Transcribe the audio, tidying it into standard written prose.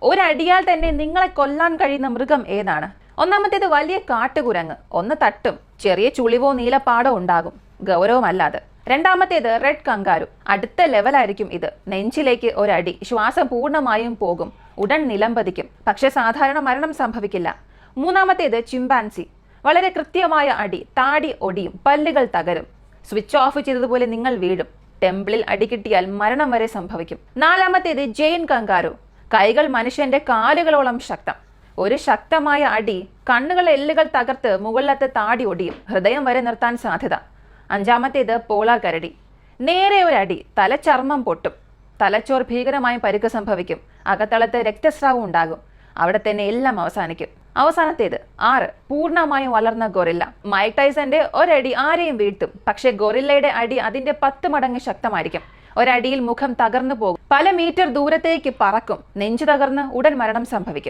ഒരടിയാൽ തന്നെ നിങ്ങളെ കൊല്ലാൻ കഴിയുന്ന മൃഗം ഏതാണ്? ഒന്നാമത്തേത് വലിയ കാട്ടുകുരങ്ങ്. ഒന്ന് തട്ടും, ചെറിയ ചുളിവോ നീലപ്പാടോ ഉണ്ടാകും, ഗൗരവമല്ലാതെ. രണ്ടാമത്തേത് റെഡ് കങ്കാരു. അടുത്ത ലെവലായിരിക്കും ഇത്. നെഞ്ചിലേക്ക് ഒരടി, ശ്വാസം പൂർണ്ണമായും പോകും, ഉടൻ നിലംപതിക്കും, പക്ഷെ സാധാരണ മരണം സംഭവിക്കില്ല. മൂന്നാമത്തേത് ചിമ്പാൻസി. വളരെ കൃത്യമായ അടി, താടി ഒടിയും, പല്ലുകൾ തകരും, സ്വിച്ച് ഓഫ് ചെയ്തതുപോലെ നിങ്ങൾ വീഴും. ടെമ്പിളിൽ അടി കിട്ടിയാൽ മരണം വരെ സംഭവിക്കും. നാലാമത്തേത് ജെയിൻ കങ്കാരു. കൈകൾ മനുഷ്യന്റെ കാലുകളോളം ശക്തം. ഒരു ശക്തമായ അടി കണ്ണുകൾ എല്ലുകൾ തകർത്ത് മുകളിലത്തെ താടി ഒടിയും, ഹൃദയം വരെ നിർത്താൻ സാധ്യത. അഞ്ചാമത്തേത് പോളാർ കരടി. നേരെ ഒരടി, തലച്ചർമ്മം പൊട്ടും, തലച്ചോർ ഭീകരമായും പരിക്ക് സംഭവിക്കും, അകത്തളത്ത് രക്തസ്രാവം ഉണ്ടാകും, അവിടെ തന്നെ എല്ലാം അവസാനിക്കും. അവസാനത്തേത് 6, പൂർണ്ണമായും വളർന്ന ഗൊറില്ല. മൈക്ക് ടൈസന്റെ ഒരടി ആരെയും വീഴ്ത്തും, പക്ഷെ ഗൊറില്ലയുടെ അടി അതിന്റെ 10 മടങ്ങ് ശക്തമായിരിക്കും. ഒരടിയിൽ മുഖം തകർന്നു പോകും, പല മീറ്റർ ദൂരത്തേക്ക് പറക്കും, നെഞ്ചു തകർന്ന് ഉടൻ മരണം സംഭവിക്കും.